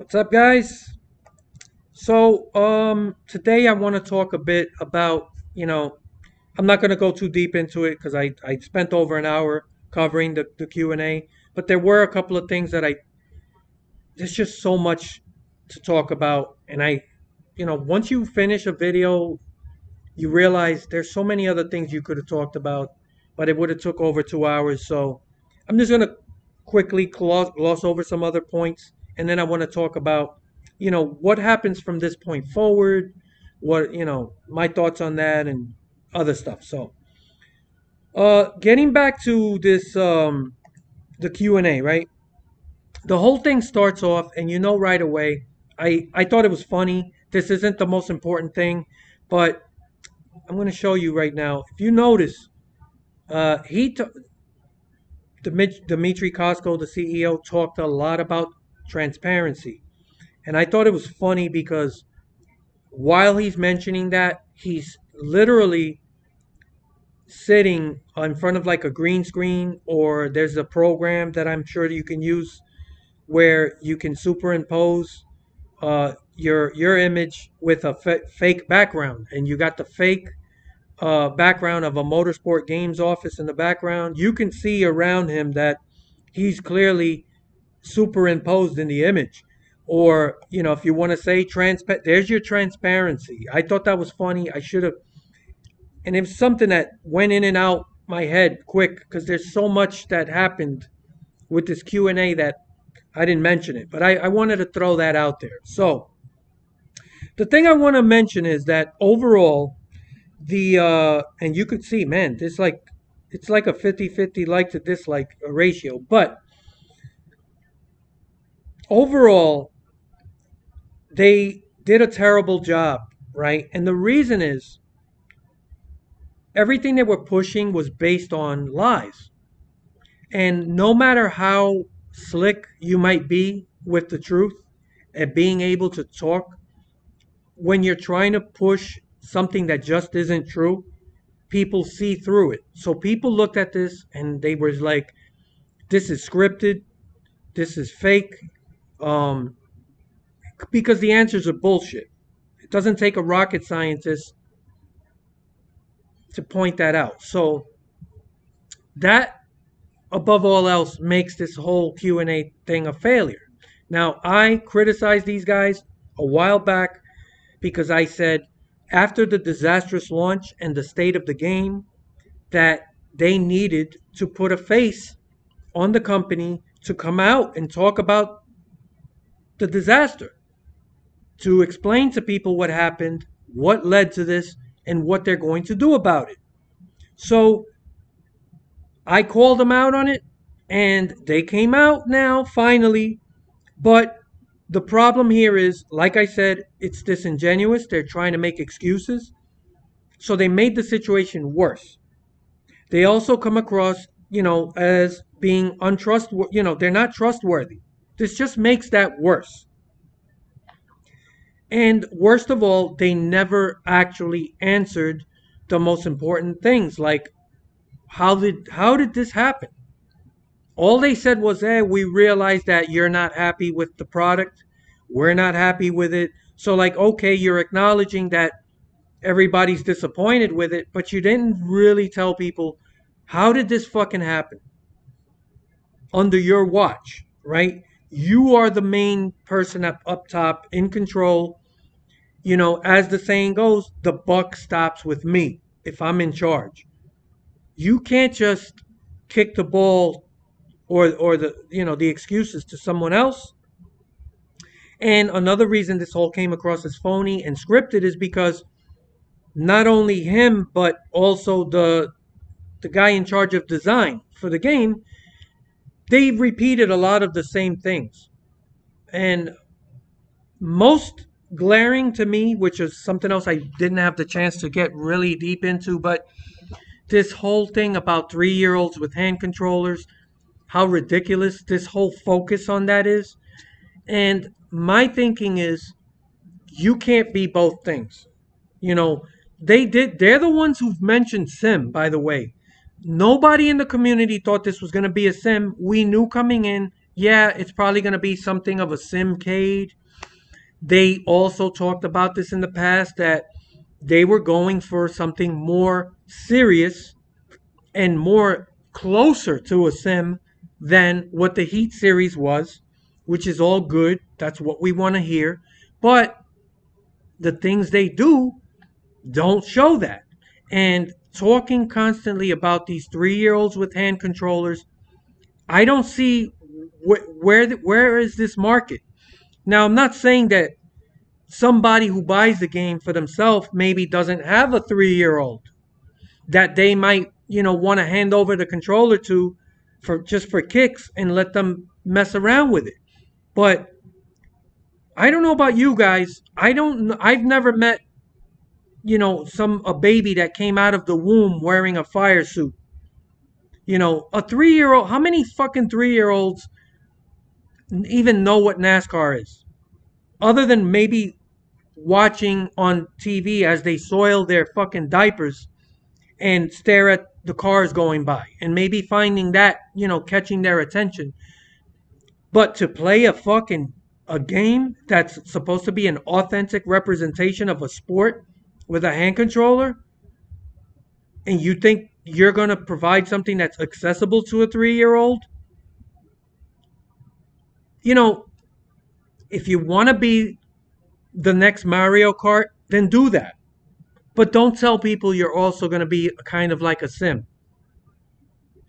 What's up, guys? Today I want to talk a bit about, I'm not going to go too deep into it because I spent over an hour covering the Q&A, but there were a couple of things that there's just so much to talk about. And once you finish a video, you realize there's so many other things you could have talked about, but it would have took over 2 hours. So I'm just going to quickly gloss over some other points, and then I want to talk about, what happens from this point forward, my thoughts on that and other stuff. Getting back to this, the Q&A, right? The whole thing starts off, and right away, I thought it was funny. This isn't the most important thing, but I'm going to show you right now. If you notice, he Dmitry Kosko, the CEO, talked a lot about transparency. And I thought it was funny because while he's mentioning that, he's literally sitting in front of like a green screen, or there's a program that I'm sure you can use where you can superimpose your image with a fake background, and you got the fake background of a motorsport games office in the background. You can see around him that he's clearly superimposed in the image. Or, if you want to say there's your transparency. I thought that was funny. I should have, and it was something that went in and out my head quick because there's so much that happened with this Q&A that I didn't mention it, but I wanted to throw that out there. So the thing I want to mention is that overall, and you could see, man, it's like a 50-50 like to dislike ratio. But overall, they did a terrible job, right? And the reason is everything they were pushing was based on lies. And no matter how slick you might be with the truth and being able to talk, when you're trying to push something that just isn't true, people see through it. So people looked at this and they were like, this is scripted, this is fake, um, because the answers are bullshit. It doesn't take a rocket scientist to point that out. So that, above all else, makes this whole Q&A thing a failure. Now, I criticized these guys a while back because I said after the disastrous launch and the state of the game that they needed to put a face on the company to come out and talk about the disaster, to explain to people what happened, what led to this, and what they're going to do about it. So I called them out on it, and they came out now, finally. But the problem here is, like I said, it's disingenuous. They're trying to make excuses. So they made the situation worse. They also come across, as being untrustworthy. They're not trustworthy. This just makes that worse. And worst of all, they never actually answered the most important things, like how did this happen? All they said was, "Hey, we realized that you're not happy with the product. We're not happy with it." So like, okay, you're acknowledging that everybody's disappointed with it, but you didn't really tell people how did this fucking happen under your watch, right? You are the main person up top in control. As the saying goes, the buck stops with me if I'm in charge. You can't just kick the ball or the excuses to someone else. And another reason this whole came across as phony and scripted is because not only him but also the guy in charge of design for the game, they repeated a lot of the same things. And most glaring to me, which is something else I didn't have the chance to get really deep into, but this whole thing about 3-year-olds with hand controllers, how ridiculous this whole focus on that is. And my thinking is, you can't be both things. They're the ones who've mentioned sim, by the way. Nobody in the community thought this was going to be a sim. We knew coming in yeah, it's probably going to be something of a simcade. They also talked about this in the past that they were going for something more serious and more closer to a sim than what the Heat series was, which is all good. That's what we want to hear. But the things they do don't show that. And talking constantly about these 3 year olds with hand controllers, I don't see where is this market. Now, I'm not saying that somebody who buys the game for themselves maybe doesn't have a 3 year old that they might, want to hand over the controller to for just for kicks and let them mess around with it. But I don't know about you guys. I've never met, some a baby that came out of the womb wearing a fire suit. A 3 year old, how many fucking 3 year olds even know what NASCAR is? Other than maybe watching on TV as they soil their fucking diapers and stare at the cars going by and maybe finding that, catching their attention. But to play a game that's supposed to be an authentic representation of a sport with a hand controller, and you think you're going to provide something that's accessible to a 3 year old, you know, if you want to be the next Mario Kart, then do that. But don't tell people you're also going to be kind of like a sim.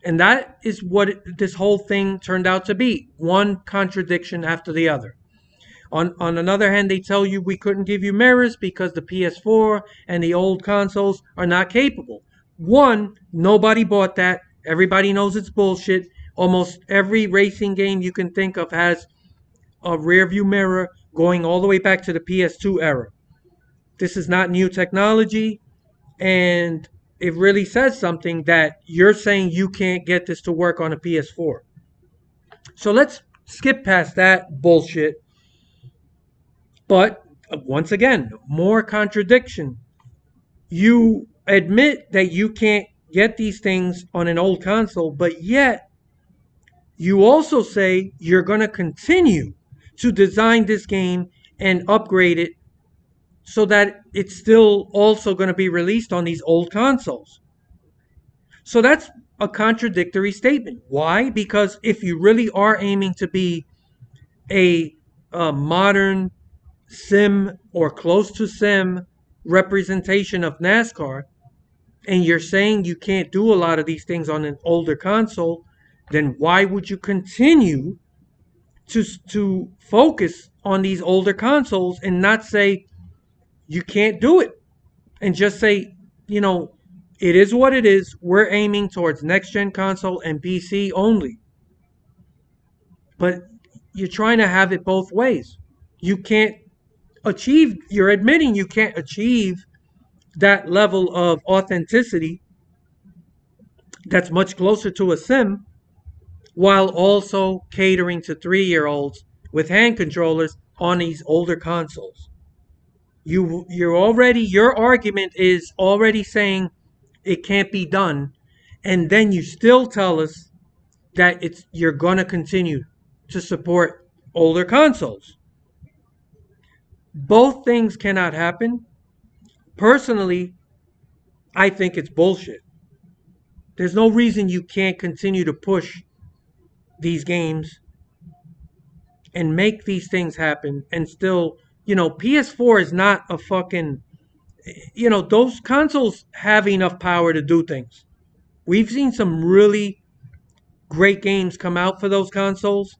And that is what this whole thing turned out to be, one contradiction after the other. On another hand, they tell you we couldn't give you mirrors because the PS4 and the old consoles are not capable. One, nobody bought that. Everybody knows it's bullshit. Almost every racing game you can think of has a rear view mirror going all the way back to the PS2 era. This is not new technology, and it really says something that you're saying you can't get this to work on a PS4. So let's skip past that bullshit. But once again, more contradiction. You admit that you can't get these things on an old console, but yet you also say you're going to continue to design this game and upgrade it so that it's still also going to be released on these old consoles. So that's a contradictory statement. Why? Because if you really are aiming to be a, a modern sim or close to sim representation of NASCAR, and you're saying you can't do a lot of these things on an older console, then why would you continue to focus on these older consoles and not say you can't do it and just say, you know, it is what it is. We're aiming towards next gen console and PC only. But you're trying to have it both ways. You can't you're admitting you can't achieve that level of authenticity that's much closer to a sim while also catering to 3 year olds with hand controllers on these older consoles. Your argument is already saying it can't be done, and then you still tell us that you're gonna continue to support older consoles. Both things cannot happen. Personally, I think it's bullshit. There's no reason you can't continue to push these games and make these things happen and still, PS4 is not a fucking, those consoles have enough power to do things. We've seen some really great games come out for those consoles,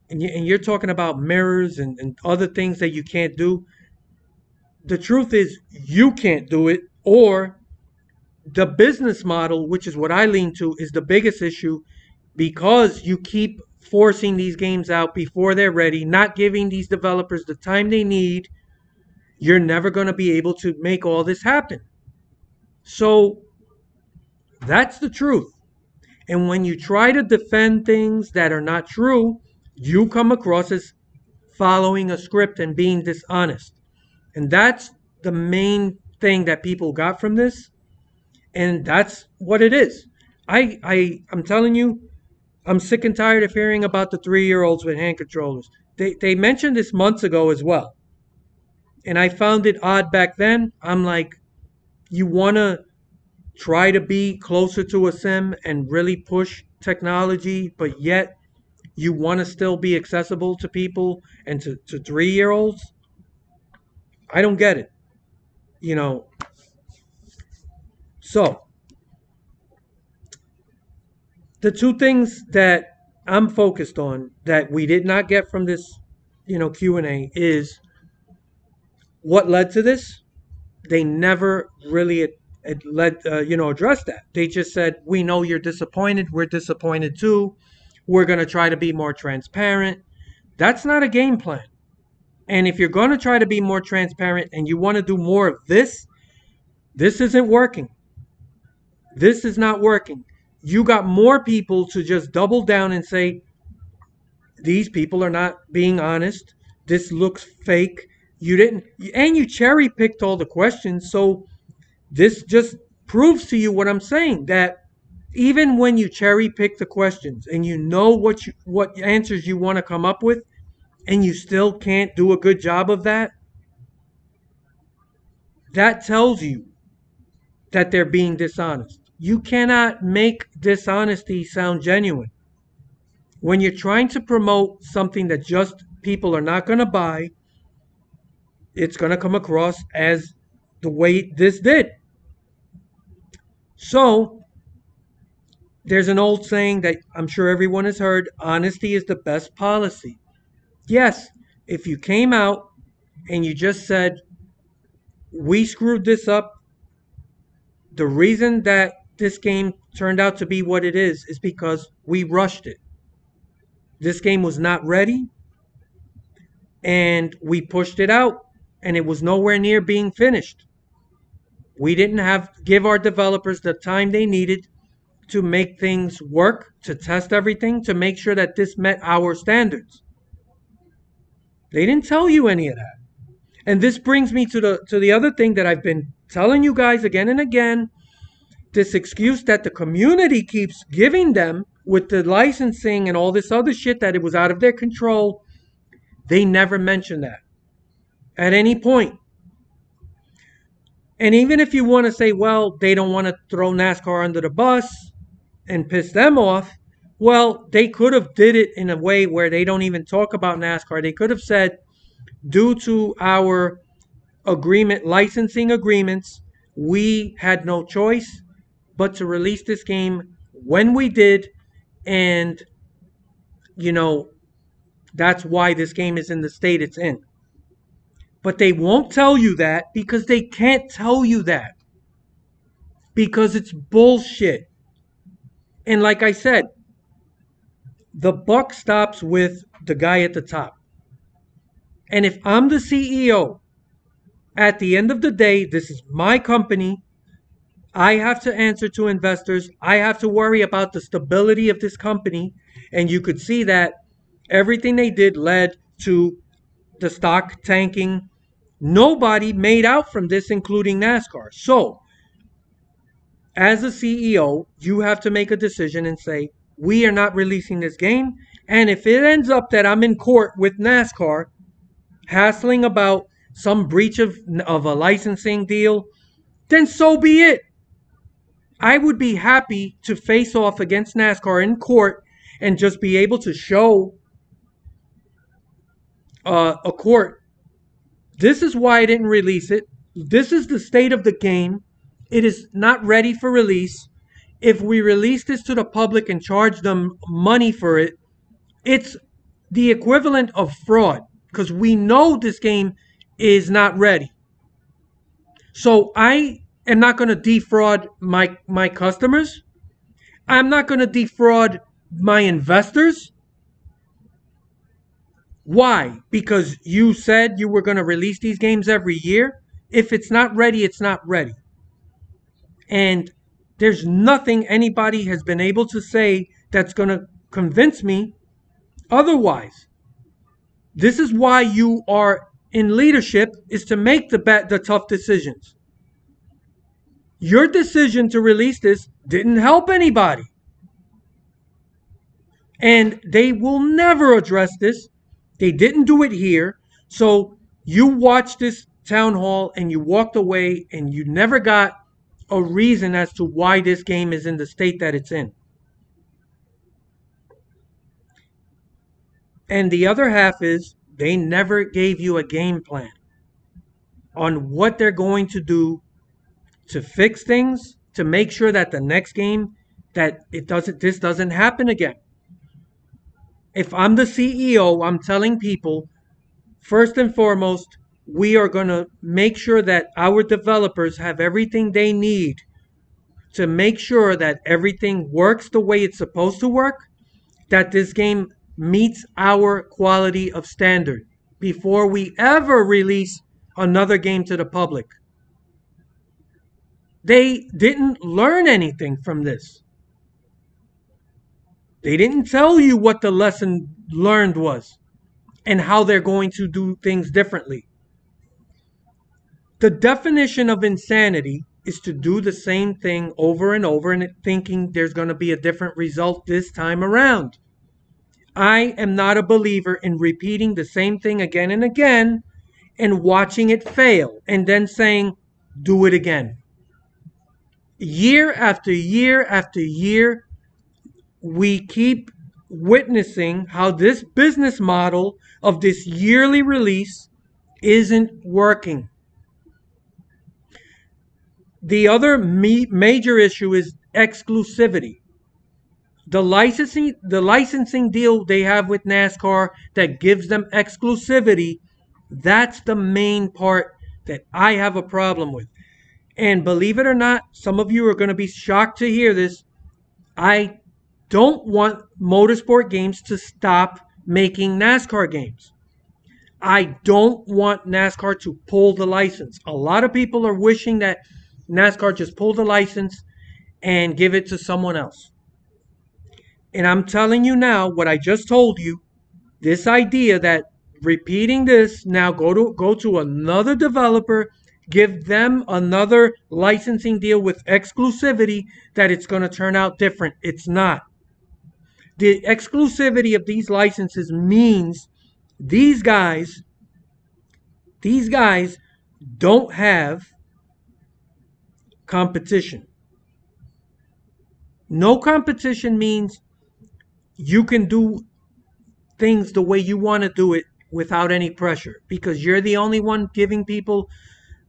and you're talking about mirrors and other things that you can't do. The truth is, you can't do it, or the business model, which is what I lean to, is the biggest issue because you keep forcing these games out before they're ready, not giving these developers the time they need. You're never going to be able to make all this happen. So that's the truth. And when you try to defend things that are not true, you come across as following a script and being dishonest. And that's the main thing that people got from this. And that's what it is. I'm telling you, I'm sick and tired of hearing about the 3-year-olds with hand controllers. They mentioned this months ago as well. And I found it odd back then. I'm like, you want to try to be closer to a sim and really push technology, but yet you want to still be accessible to people and to 3-year-olds? I don't get it. You know, so the two things that I'm focused on that we did not get from this, Q&A is what led to this. They never really addressed that. They just said, we know you're disappointed. We're disappointed too. We're going to try to be more transparent. That's not a game plan. And if you're going to try to be more transparent and you want to do more of this isn't working. This is not working. You got more people to just double down and say, these people are not being honest. This looks fake. You didn't, and you cherry picked all the questions. So this just proves to you what I'm saying, that even when you cherry pick the questions and you know what answers you want to come up with, and you still can't do a good job of that, that tells you that they're being dishonest. You cannot make dishonesty sound genuine. When you're trying to promote something that just people are not going to buy, it's going to come across as the way this did. So, there's an old saying that I'm sure everyone has heard: honesty is the best policy. Yes, if you came out and you just said, we screwed this up, the reason that this game turned out to be what it is because we rushed it. This game was not ready, and we pushed it out, and it was nowhere near being finished. We didn't give our developers the time they needed to make things work, to test everything, to make sure that this met our standards. They didn't tell you any of that. And this brings me to the other thing that I've been telling you guys again and again. This excuse that the community keeps giving them with the licensing and all this other shit, that it was out of their control. They never mention that at any point. And even if you want to say, well, they don't want to throw NASCAR under the bus and piss them off, well, they could have did it in a way where they don't even talk about NASCAR. They could have said, due to our licensing agreements, we had no choice but to release this game when we did, and that's why this game is in the state it's in. But they won't tell you that because they can't tell you that, because it's bullshit. And like I said, the buck stops with the guy at the top. And if I'm the CEO, at the end of the day, this is my company. I have to answer to investors. I have to worry about the stability of this company. And you could see that everything they did led to the stock tanking. Nobody made out from this, including NASCAR. So, as a CEO, you have to make a decision and say, we are not releasing this game. And if it ends up that I'm in court with NASCAR, hassling about some breach of a licensing deal, then so be it. I would be happy to face off against NASCAR in court and just be able to show a court, this is why I didn't release it. This is the state of the game. It is not ready for release. If we release this to the public and charge them money for it, it's the equivalent of fraud, because we know this game is not ready. So I am not going to defraud my customers. I'm not going to defraud my investors. Why? Because you said you were going to release these games every year. If it's not ready, it's not ready. And there's nothing anybody has been able to say that's going to convince me otherwise. This is why you are in leadership, is to make the tough decisions. Your decision to release this didn't help anybody. And they will never address this. They didn't do it here. So you watched this town hall and you walked away and you never got a reason as to why this game is in the state that it's in. And the other half is they never gave you a game plan on what they're going to do to fix things, to make sure that the next game that this doesn't happen again. If I'm the CEO, I'm telling people, first and foremost, we are going to make sure that our developers have everything they need to make sure that everything works the way it's supposed to work, that this game meets our quality of standard before we ever release another game to the public. They didn't learn anything from this. They didn't tell you what the lesson learned was and how they're going to do things differently. The definition of insanity is to do the same thing over and over and thinking there's going to be a different result this time around. I am not a believer in repeating the same thing again and again and watching it fail and then saying, do it again. Year after year after year, we keep witnessing how this business model of this yearly release isn't working. The other major issue is exclusivity. The licensing deal they have with NASCAR that gives them exclusivity, that's the main part that I have a problem with. And believe it or not, some of you are going to be shocked to hear this. I don't want motorsport games to stop making NASCAR games. I don't want NASCAR to pull the license. A lot of people are wishing that NASCAR just pull the license and give it to someone else. And I'm telling you now what I just told you, this idea that repeating this, now go to another developer, give them another licensing deal with exclusivity, that it's going to turn out different. It's not. The exclusivity of these licenses means these guys don't have competition. No competition means you can do things the way you want to do it without any pressure because you're the only one giving people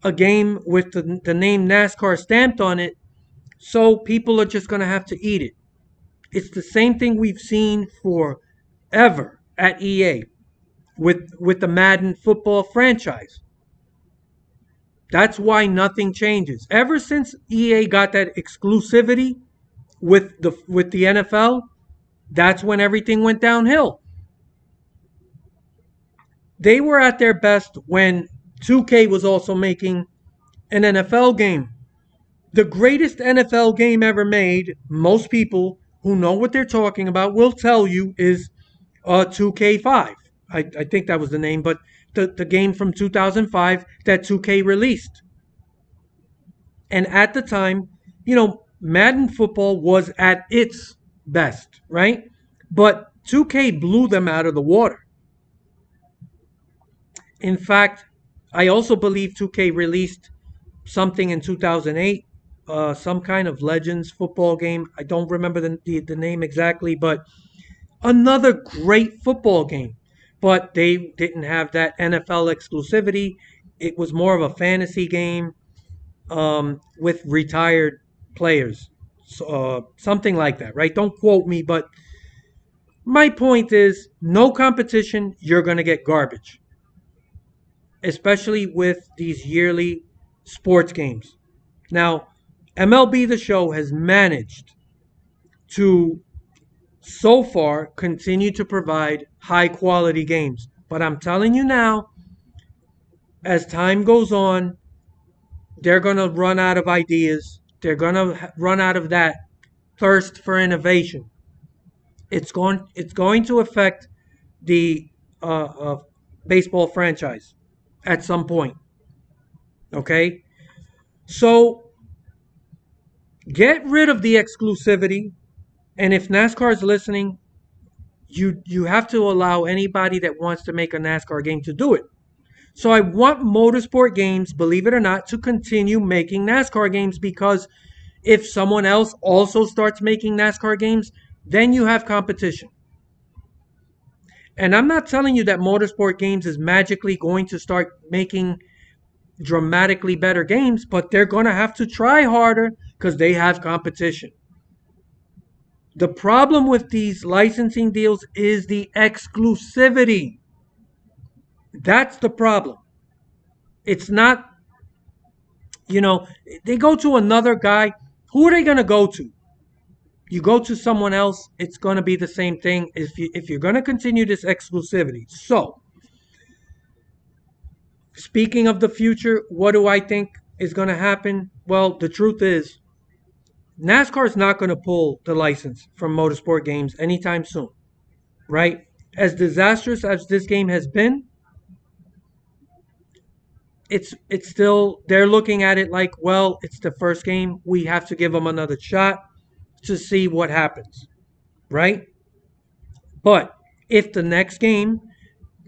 a game with the name NASCAR stamped on it. So people are just going to have to eat it. It's the same thing we've seen forever at EA with the Madden football franchise. That's why nothing changes. Ever since EA got that exclusivity with the NFL, that's when everything went downhill. They were at their best when 2K was also making an NFL game. The greatest NFL game ever made, most people who know what they're talking about will tell you, is 2K5. I think that was the name, but the game from 2005 that 2K released. And at the time, Madden football was at its best, right? But 2K blew them out of the water. In fact, I also believe 2K released something in 2008, some kind of Legends football game. I don't remember the name exactly, but another great football game. But they didn't have that NFL exclusivity. It was more of a fantasy game with retired players. So, something like that, right? Don't quote me, but my point is no competition, you're going to get garbage, especially with these yearly sports games. Now, MLB The Show has managed to, so far, continue to provide high quality games. But I'm telling you now, as time goes on, they're going to run out of ideas. They're going to run out of that thirst for innovation. It's going to affect the baseball franchise at some point. Okay? So get rid of the exclusivity. And if NASCAR is listening, You have to allow anybody that wants to make a NASCAR game to do it. So I want Motorsport Games, believe it or not, to continue making NASCAR games, because if someone else also starts making NASCAR games, then you have competition. And I'm not telling you that Motorsport Games is magically going to start making dramatically better games, but they're going to have to try harder because they have competition. The problem with these licensing deals is the exclusivity. That's the problem. It's not, you know, they go to another guy. Who are they going to go to? You go to someone else, it's going to be the same thing if you're going to continue this exclusivity. So, speaking of the future, what do I think is going to happen? Well, the truth is, NASCAR is not going to pull the license from Motorsport Games anytime soon, right? As disastrous as this game has been, it's still, they're looking at it like, well, it's the first game. We have to give them another shot to see what happens, right? But if the next game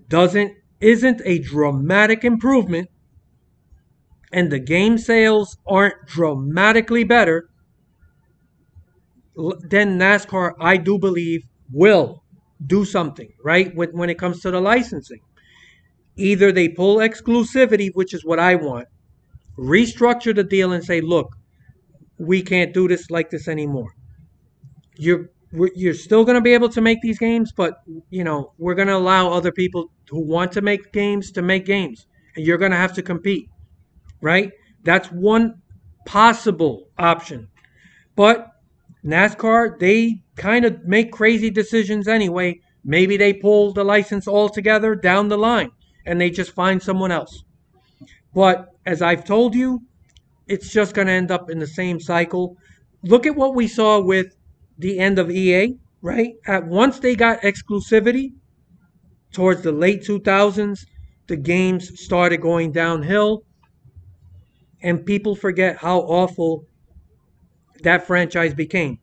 doesn't isn't a dramatic improvement and the game sales aren't dramatically better, then NASCAR, I do believe, will do something, right? When it comes to the licensing. Either they pull exclusivity, which is what I want, restructure the deal and say, look, we can't do this like this anymore. You're still going to be able to make these games, but we're going to allow other people who want to make games, and you're going to have to compete, right? That's one possible option. But NASCAR, they kind of make crazy decisions anyway. Maybe they pull the license altogether down the line and they just find someone else. But as I've told you, it's just going to end up in the same cycle. Look at what we saw with the end of EA, right? Once they got exclusivity towards the late 2000s, the games started going downhill, and people forget how awful that franchise became.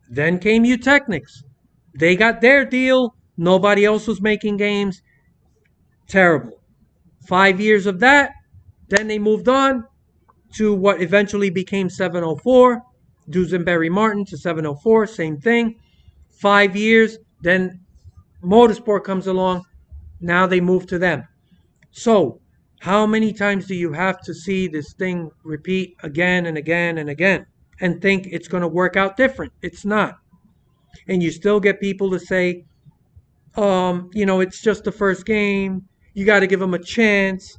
Then came Eutechnics. They got their deal. Nobody else was making games. Terrible. 5 years of that. Then they moved on to what eventually became 704. Duesenberry Martin to 704. Same thing. 5 years. Then Motorsport comes along. Now they move to them. So, how many times do you have to see this thing repeat again and again and again and think it's going to work out different? It's not. And you still get people to say, it's just the first game. You got to give them a chance.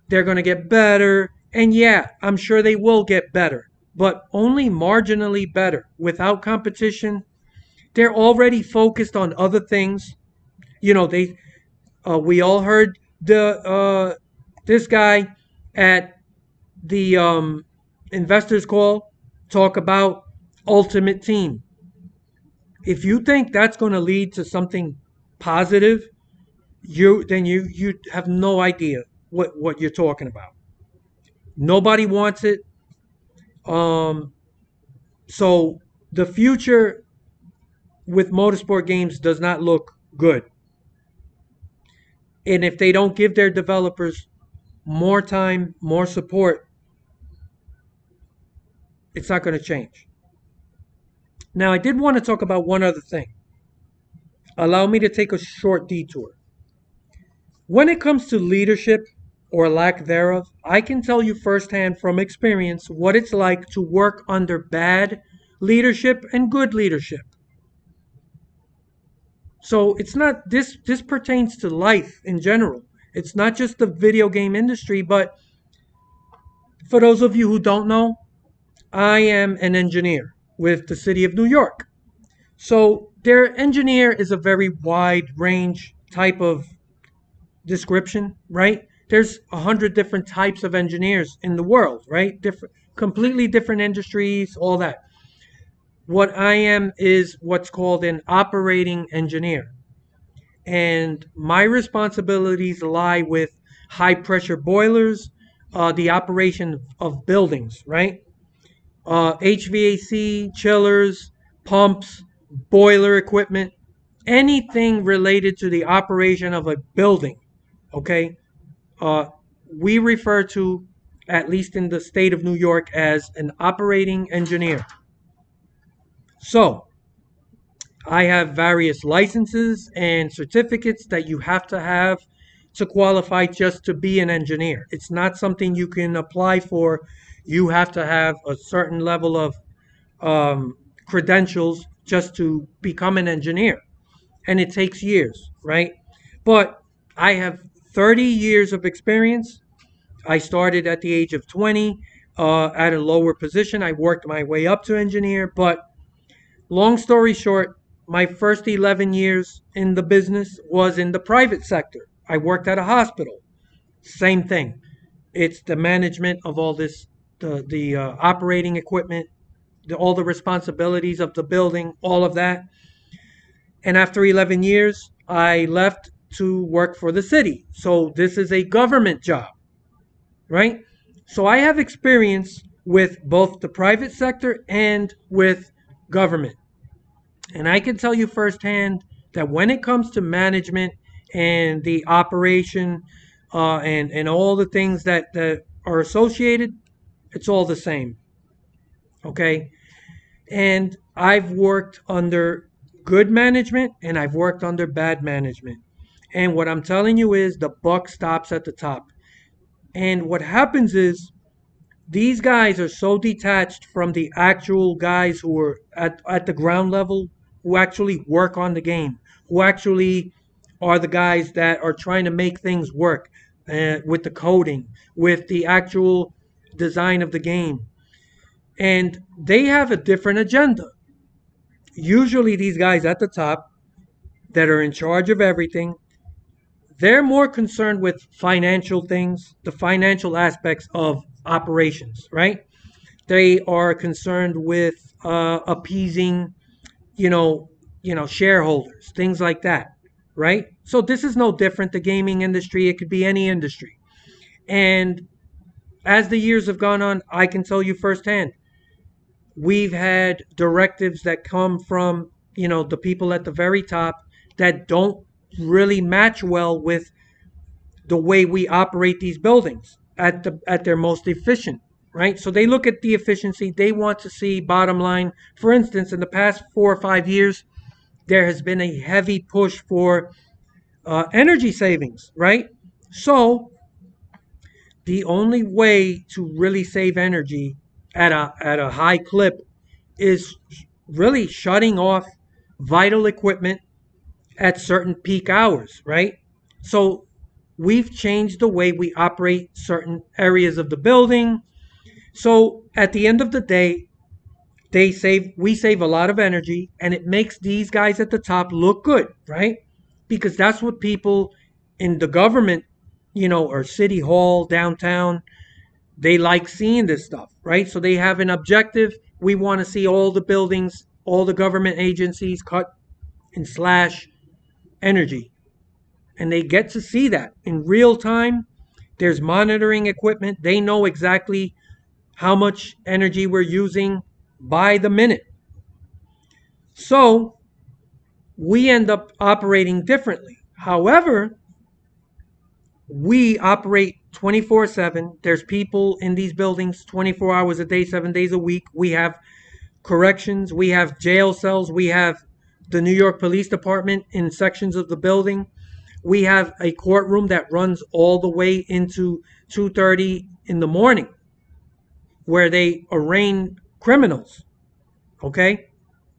They're going to get better. And yeah, I'm sure they will get better, but only marginally better. Without competition, they're already focused on other things. We all heard this guy at the investors call talk about Ultimate Team. If you think that's going to lead to something positive, you have no idea what you're talking about. Nobody wants it. So the future with Motorsport Games does not look good. And if they don't give their developers more time, more support, it's not going to change. Now, I did want to talk about one other thing. Allow me to take a short detour. When it comes to leadership or lack thereof, I can tell you firsthand from experience what it's like to work under bad leadership and good leadership. So it's not this pertains to life in general. It's not just the video game industry, but for those of you who don't know, I am an engineer with the city of New York. So their engineer is a very wide range type of description, right? There's 100 different types of engineers in the world, right? Completely different industries, all that. What I am is what's called an operating engineer. And my responsibilities lie with high pressure boilers, the operation of buildings, right? HVAC, chillers, pumps, boiler equipment, anything related to the operation of a building, okay, uh, we refer to, at least in the state of New York, as an operating engineer. So I have various licenses and certificates that you have to qualify just to be an engineer. It's not something you can apply for. You have to have a certain level of credentials just to become an engineer. And it takes years, right? But I have 30 years of experience. I started at the age of 20 at a lower position. I worked my way up to engineer. But long story short, my first 11 years in the business was in the private sector. I worked at a hospital. Same thing. It's the management of all this, the operating equipment, all the responsibilities of the building, all of that. And after 11 years, I left to work for the city. So this is a government job, right? So I have experience with both the private sector and with government. And I can tell you firsthand that when it comes to management and the operation and all the things that are associated, it's all the same. Okay. And I've worked under good management and I've worked under bad management. And what I'm telling you is the buck stops at the top. And what happens is these guys are so detached from the actual guys who are at the ground level, who actually work on the game, who actually are the guys that are trying to make things work with the coding, with the actual design of the game. And they have a different agenda. Usually, these guys at the top that are in charge of everything, they're more concerned with financial things, the financial aspects of operations, right? They are concerned with appeasing, you know, shareholders, things like that, right? So this is no different. The gaming industry, it could be any industry. And as the years have gone on, I can tell you firsthand, we've had directives that come from, the people at the very top that don't really match well with the way we operate these buildings at their most efficient, right? So they look at the efficiency. They want to see bottom line. For instance, in the past 4 or 5 years, there has been a heavy push for energy savings, right? So the only way to really save energy at a high clip is really shutting off vital equipment at certain peak hours, right? So we've changed the way we operate certain areas of the building. So at the end of the day, we save a lot of energy and it makes these guys at the top look good, right? Because that's what people in the government, or city hall, downtown, they like seeing this stuff, right? So they have an objective. We want to see all the buildings, all the government agencies cut and slash energy. And they get to see that in real time. There's monitoring equipment. They know exactly how much energy we're using by the minute. So we end up operating differently. However, we operate 24/7. There's people in these buildings 24 hours a day, 7 days a week. We have corrections, we have jail cells, we have the New York Police Department in sections of the building. We have a courtroom that runs all the way into 2:30 in the morning where they arraign criminals. Okay?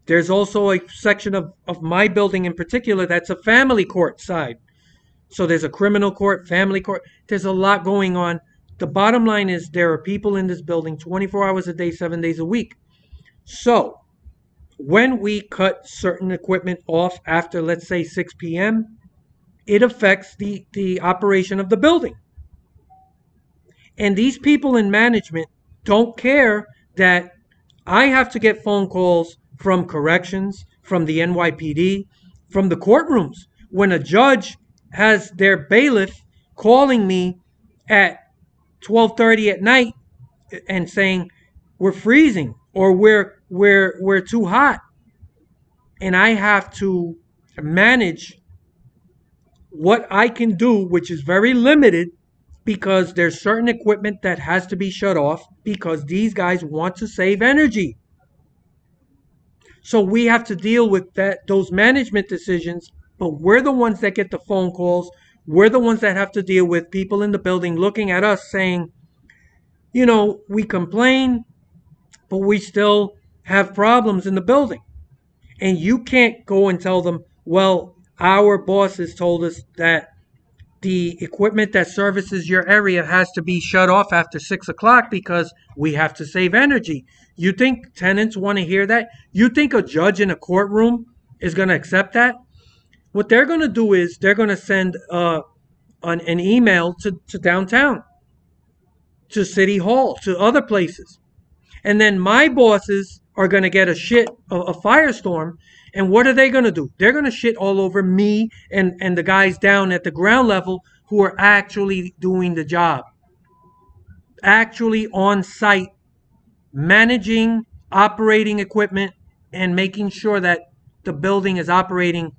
There's also a section of my building in particular that's a family court side. So there's a criminal court, family court. There's a lot going on. The bottom line is there are people in this building 24 hours a day, 7 days a week. So when we cut certain equipment off after, let's say, 6 p.m., it affects the operation of the building. And these people in management don't care that I have to get phone calls from corrections, from the NYPD, from the courtrooms. When a judge has their bailiff calling me at 12:30 at night and saying we're freezing or we're too hot, and I have to manage what I can do, which is very limited because there's certain equipment that has to be shut off because these guys want to save energy. So we have to deal with those management decisions, but we're the ones that get the phone calls. We're the ones that have to deal with people in the building looking at us saying, we complain, but we still have problems in the building. And you can't go and tell them, well, our bosses told us that the equipment that services your area has to be shut off after 6 o'clock because we have to save energy. You think tenants want to hear that? You think a judge in a courtroom is going to accept that? What they're going to do is they're going to send an email to downtown, to City Hall, to other places. And then my bosses are going to get a firestorm. And what are they going to do? They're going to shit all over me and the guys down at the ground level who are actually doing the job, actually on site, managing, operating equipment, and making sure that the building is operating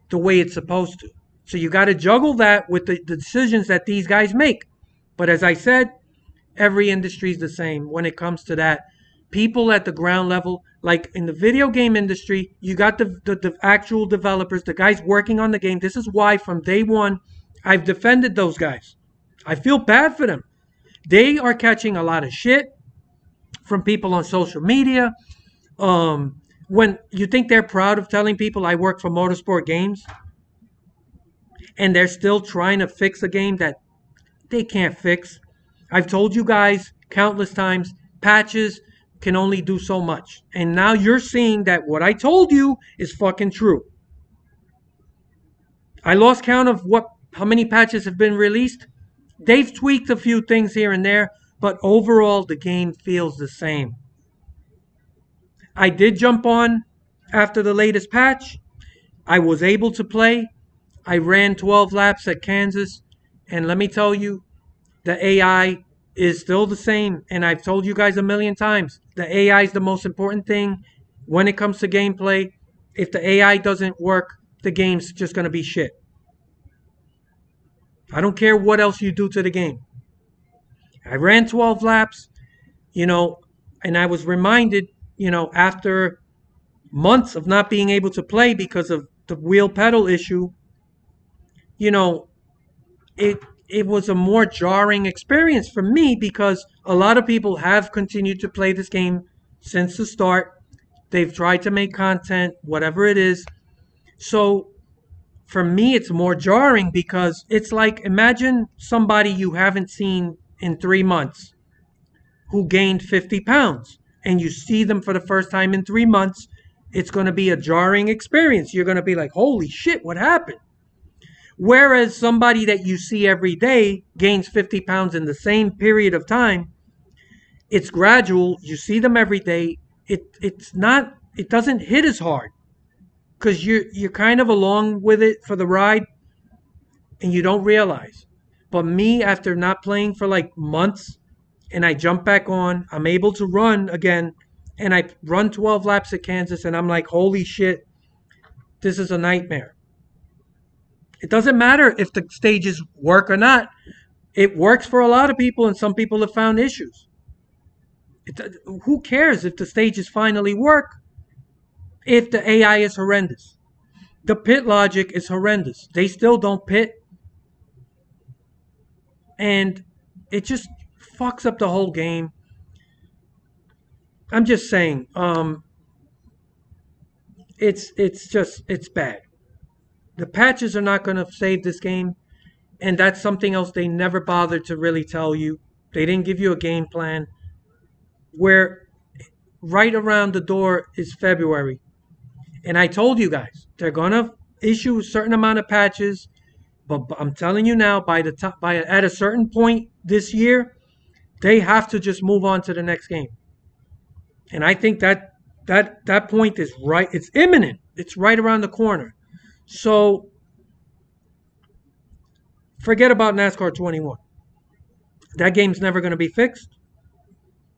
the way it's supposed to. So you got to juggle that with the decisions that these guys make. But as I said, every industry is the same when it comes to that. People at the ground level, like in the video game industry, you got the actual developers, the guys working on the game. This is why from day one, I've defended those guys. I feel bad for them. They are catching a lot of shit from people on social media. When you think they're proud of telling people I work for Motorsport Games, and they're still trying to fix a game that they can't fix. I've told you guys countless times, patches can only do so much. And now you're seeing that what I told you is fucking true. I lost count of how many patches have been released. They've tweaked a few things here and there, but overall the game feels the same. I did jump on after the latest patch. I was able to play. I ran 12 laps at Kansas, and let me tell you, the AI is still the same. And I've told you guys a million times, the AI is the most important thing when it comes to gameplay. If the AI doesn't work, the game's just going to be shit. I don't care what else you do to the game. I ran 12 laps, and I was reminded, after months of not being able to play because of the wheel pedal issue, it was a more jarring experience for me because a lot of people have continued to play this game since the start. They've tried to make content, whatever it is. So for me, it's more jarring because it's like, imagine somebody you haven't seen in 3 months who gained 50 pounds and you see them for the first time in 3 months. It's going to be a jarring experience. You're going to be like, holy shit, what happened? Whereas somebody that you see every day gains 50 pounds in the same period of time, it's gradual. You see them every day. It doesn't hit as hard because you're kind of along with it for the ride and you don't realize. But me, after not playing for like months and I jump back on, I'm able to run again and I run 12 laps at Kansas and I'm like, holy shit, this is a nightmare. It doesn't matter if the stages work or not. It works for a lot of people, and some people have found issues. Who cares if the stages finally work if the AI is horrendous? The pit logic is horrendous. They still don't pit. And it just fucks up the whole game. I'm just saying, it's bad. The patches are not going to save this game. And that's something else they never bothered to really tell you. They didn't give you a game plan. Where right around the door is February. And I told you guys, they're going to issue a certain amount of patches. But I'm telling you now, at a certain point this year, they have to just move on to the next game. And I think that point is right. It's imminent. It's right around the corner. So forget about NASCAR 21. That game's never going to be fixed,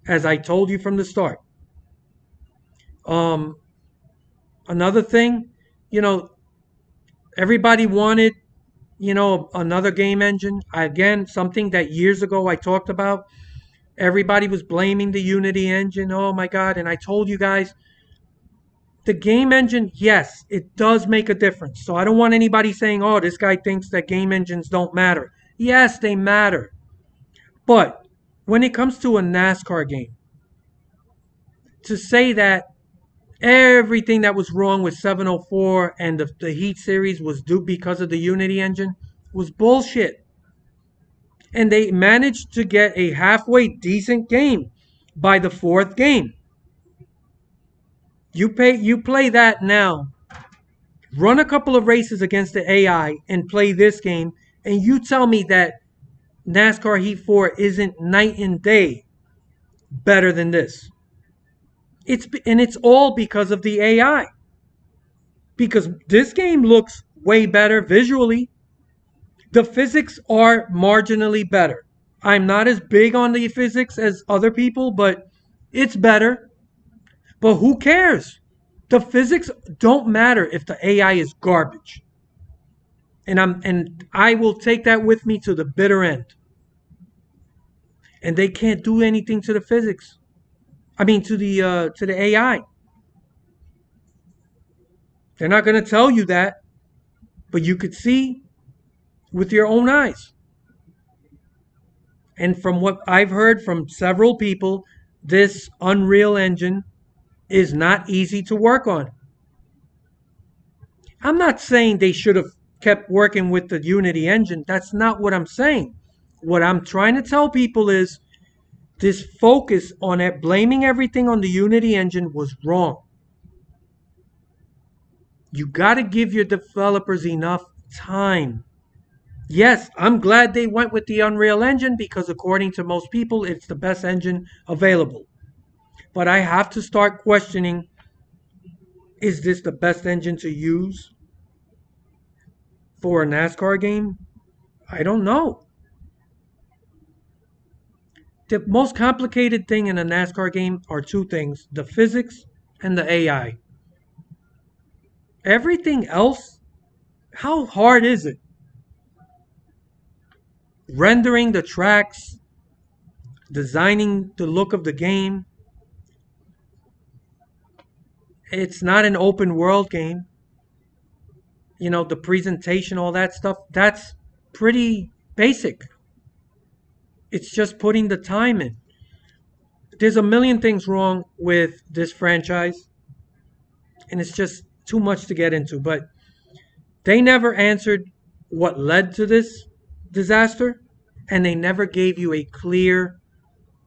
as I told you from the start. Another thing, Everybody wanted, another game engine. Again, something that years ago I talked about. Everybody was blaming the Unity engine. Oh my God. And I told you guys, the game engine, yes, it does make a difference. So I don't want anybody saying, oh, this guy thinks that game engines don't matter. Yes, they matter. But when it comes to a NASCAR game, to say that everything that was wrong with 704 and the Heat series was due because of the Unity engine was bullshit. And they managed to get a halfway decent game by the fourth game. You play that now. Run a couple of races against the AI and play this game, and you tell me that NASCAR Heat 4 isn't night and day better than this. It's all because of the AI. Because this game looks way better visually. The physics are marginally better. I'm not as big on the physics as other people, but it's better. But who cares? The physics don't matter if the AI is garbage. And I will take that with me to the bitter end. And they can't do anything to the physics. I mean to the AI. They're not going to tell you that, but you could see with your own eyes. And from what I've heard from several people, this Unreal Engine is not easy to work on. I'm not saying they should have kept working with the Unity engine. That's not what I'm saying. What I'm trying to tell people is this focus on it, blaming everything on the Unity engine was wrong. You got to give your developers enough time. Yes, I'm glad they went with the Unreal Engine because according to most people, it's the best engine available. But I have to start questioning, is this the best engine to use for a NASCAR game? I don't know. The most complicated thing in a NASCAR game are two things, the physics and the AI. Everything else, how hard is it? Rendering the tracks, designing the look of the game. It's not an open world game. The presentation, all that stuff, that's pretty basic. It's just putting the time in. There's a million things wrong with this franchise, and it's just too much to get into. But they never answered what led to this disaster, and they never gave you a clear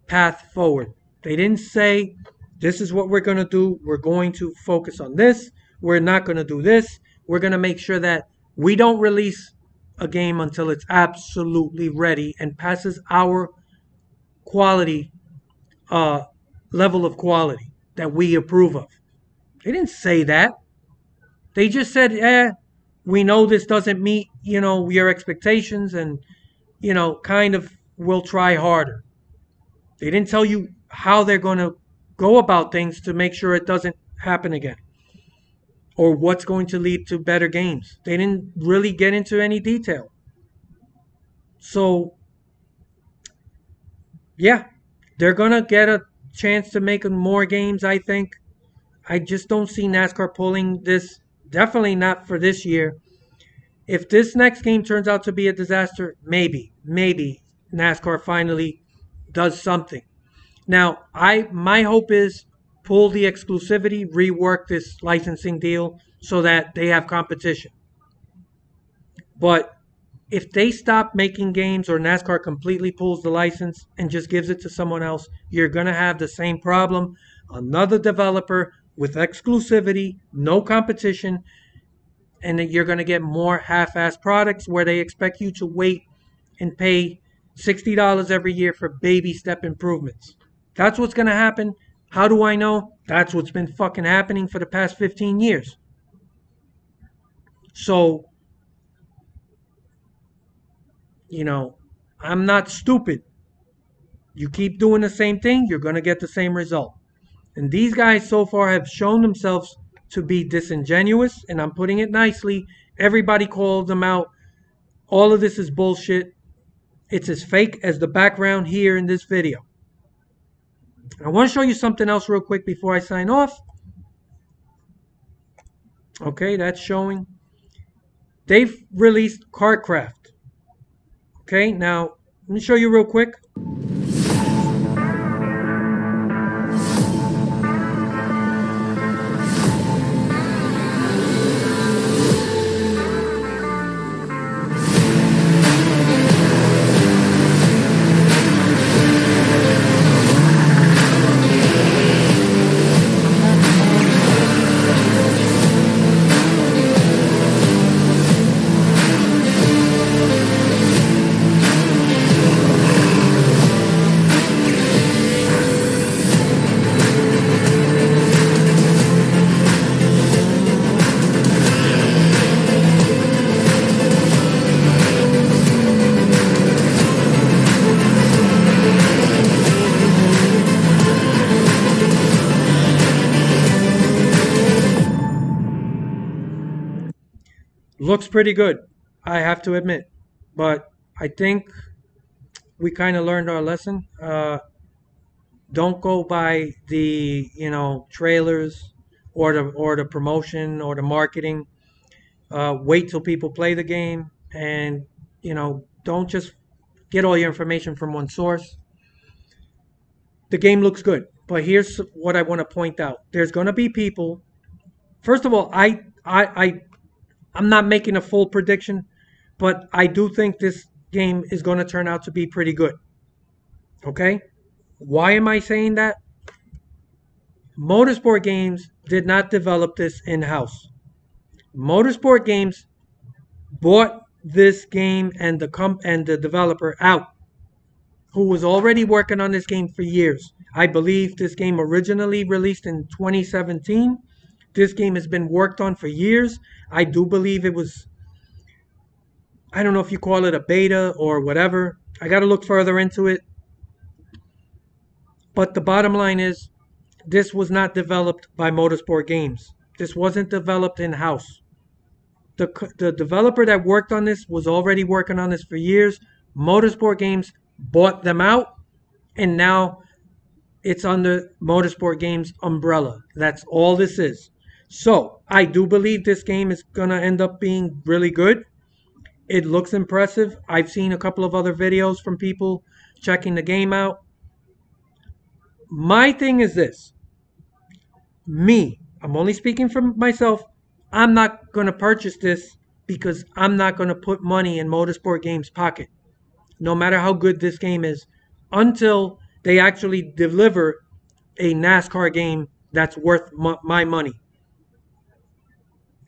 path forward. They didn't say, this is what we're going to do. We're going to focus on this. We're not going to do this. We're going to make sure that we don't release a game until it's absolutely ready and passes our quality, level of quality that we approve of. They didn't say that. They just said, we know this doesn't meet, your expectations and, kind of we'll try harder. They didn't tell you how they're going to go about things to make sure it doesn't happen again, or what's going to lead to better games. They didn't really get into any detail. So, yeah, they're going to get a chance to make more games, I think. I just don't see NASCAR pulling this, definitely not for this year. If this next game turns out to be a disaster, maybe NASCAR finally does something. Now, my hope is pull the exclusivity, rework this licensing deal so that they have competition. But if they stop making games or NASCAR completely pulls the license and just gives it to someone else, you're going to have the same problem. Another developer with exclusivity, no competition, and then you're going to get more half-assed products where they expect you to wait and pay $60 every year for baby step improvements. That's what's going to happen. How do I know? That's what's been fucking happening for the past 15 years. So, I'm not stupid. You keep doing the same thing, you're going to get the same result. And these guys so far have shown themselves to be disingenuous, and I'm putting it nicely, Everybody called them out. All of this is bullshit. It's as fake as the background here in this video. I want to show you something else real quick before I sign off. Okay, that's showing. They've released Kartcraft. Okay, now let me show you real quick. Looks pretty good, I have to admit. But I think we kind of learned our lesson. Don't go by the trailers or the promotion or the marketing. Wait till people play the game, and don't just get all your information from one source. The game looks good, but here's what I want to point out. There's going to be people. First of all, I'm not making a full prediction, but I do think this game is going to turn out to be pretty good. Okay? Why am I saying that? Motorsport Games did not develop this in-house. Motorsport Games bought this game and the developer out, who was already working on this game for years. I believe this game originally released in 2017. This game has been worked on for years. I do believe it was, I don't know if you call it a beta or whatever. I got to look further into it. But the bottom line is, this was not developed by Motorsport Games. This wasn't developed in-house. The developer that worked on this was already working on this for years. Motorsport Games bought them out, and now it's under Motorsport Games umbrella. That's all this is. So I do believe this game is going to end up being really good. It looks impressive. I've seen a couple of other videos from people checking the game out. My thing is this. I'm only speaking for myself. I'm not going to purchase this because I'm not going to put money in Motorsport Games' pocket, no matter how good this game is, until they actually deliver a NASCAR game that's worth my money.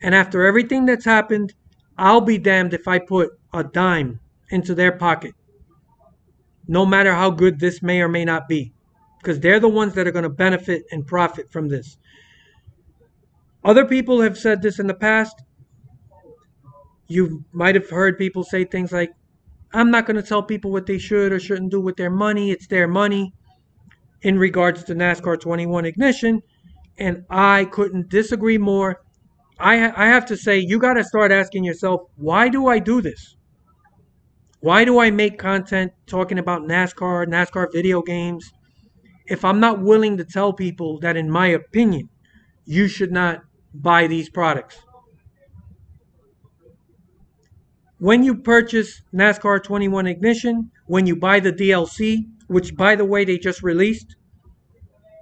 And after everything that's happened, I'll be damned if I put a dime into their pocket, no matter how good this may or may not be, because they're the ones that are going to benefit and profit from this. Other people have said this in the past. You might have heard people say things like, I'm not going to tell people what they should or shouldn't do with their money. It's their money, in regards to NASCAR 21 Ignition. And I couldn't disagree more. I have to say, you got to start asking yourself, why do I do this? Why do I make content talking about NASCAR video games, if I'm not willing to tell people that, in my opinion, you should not buy these products? When you purchase NASCAR 21 Ignition, when you buy the DLC, which, by the way, they just released,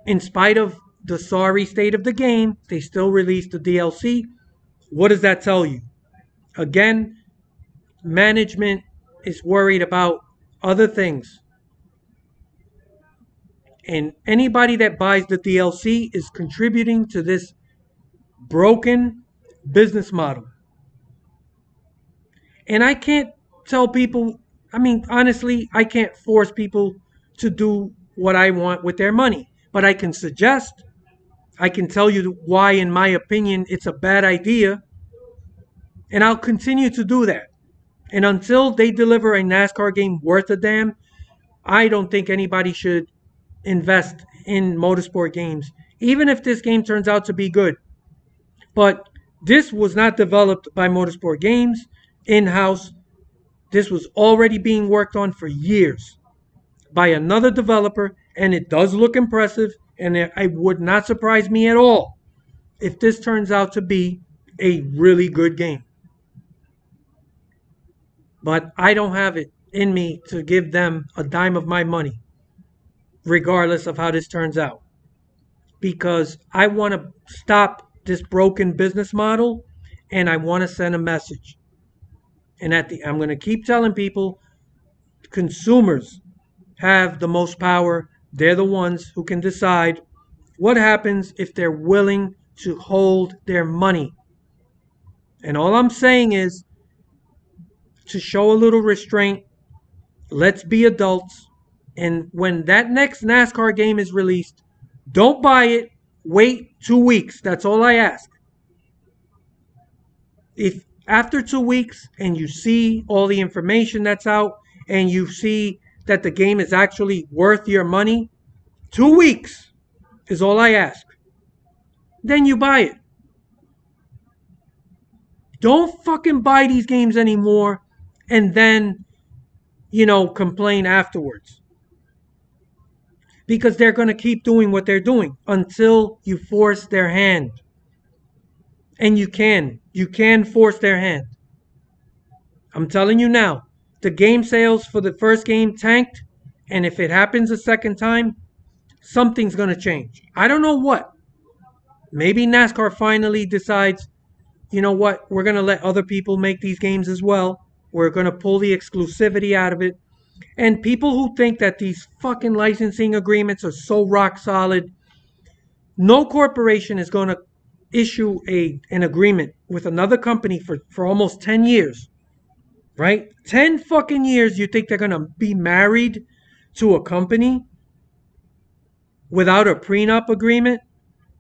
in spite of the sorry state of the game, they still released the DLC. What does that tell you? Again, management is worried about other things. And anybody that buys the DLC is contributing to this broken business model. And I can't tell people, honestly, I can't force people to do what I want with their money. But I can suggest, I can tell you why, in my opinion, it's a bad idea. And I'll continue to do that. And until they deliver a NASCAR game worth a damn, I don't think anybody should invest in Motorsport Games, even if this game turns out to be good. But This was not developed by Motorsport Games in-house. This was already being worked on for years by another developer, and it does look impressive, and it would not surprise me at all if this turns out to be a really good game. But I don't have it in me to give them a dime of my money, regardless of how this turns out, because I want to stop this broken business model and I want to send a message. And I'm going to keep telling people consumers have the most power. They're the ones who can decide what happens if they're willing to hold their money. And all I'm saying is to show a little restraint. Let's be adults. And when that next NASCAR game is released, don't buy it. Wait 2 weeks. That's all I ask. If after 2 weeks and you see all the information that's out and you see that the game is actually worth your money, 2 weeks is all I ask. Then you buy it. Don't fucking buy these games anymore and then, complain afterwards. Because they're going to keep doing what they're doing until you force their hand. And you can force their hand. I'm telling you now, the game sales for the first game tanked, and if it happens a second time, something's going to change. I don't know what. Maybe NASCAR finally decides, you know what, we're going to let other people make these games as well. We're going to pull the exclusivity out of it. And people who think that these fucking licensing agreements are so rock solid, no corporation is going to issue an agreement with another company for almost 10 years. Right? 10 fucking years you think they're going to be married to a company without a prenup agreement?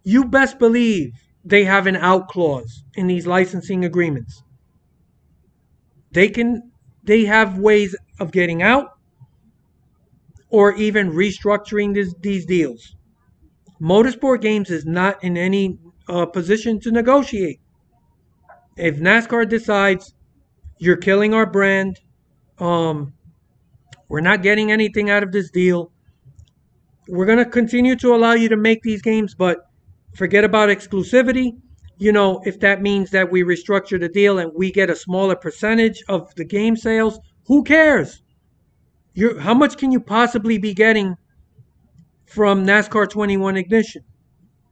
You best believe they have an out clause in these licensing agreements. They have ways of getting out or even restructuring these deals. Motorsport Games is not in any position to negotiate. If NASCAR decides you're killing our brand, we're not getting anything out of this deal, we're going to continue to allow you to make these games, but forget about exclusivity. If that means that we restructure the deal and we get a smaller percentage of the game sales, who cares? How much can you possibly be getting from NASCAR 21 Ignition?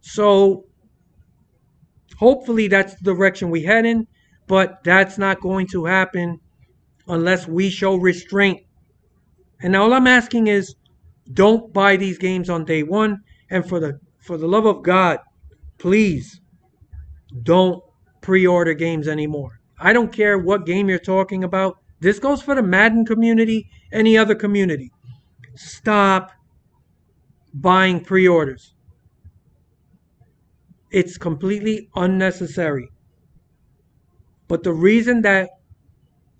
So hopefully that's the direction we head in, but that's not going to happen unless we show restraint. And all I'm asking is, don't buy these games on day one. And for the love of God, please don't pre-order games anymore. I don't care what game you're talking about. This goes for the Madden community, any other community. Stop buying pre-orders. It's completely unnecessary. But the reason that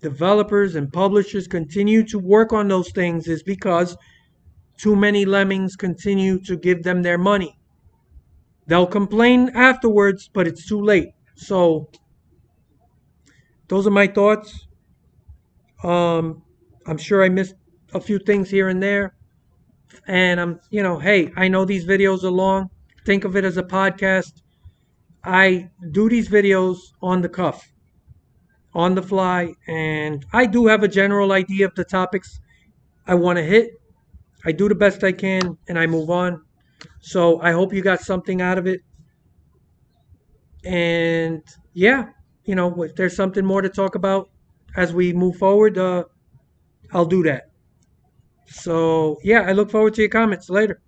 developers and publishers continue to work on those things is because too many lemmings continue to give them their money. They'll complain afterwards, but it's too late. So those are my thoughts. I'm sure I missed a few things here and there. And hey, I know these videos are long. Think of it as a podcast. I do these videos on the cuff, on the fly, and I do have a general idea of the topics I want to hit. I do the best I can, and I move on. So I hope you got something out of it. And yeah, if there's something more to talk about as we move forward, I'll do that. So yeah, I look forward to your comments later.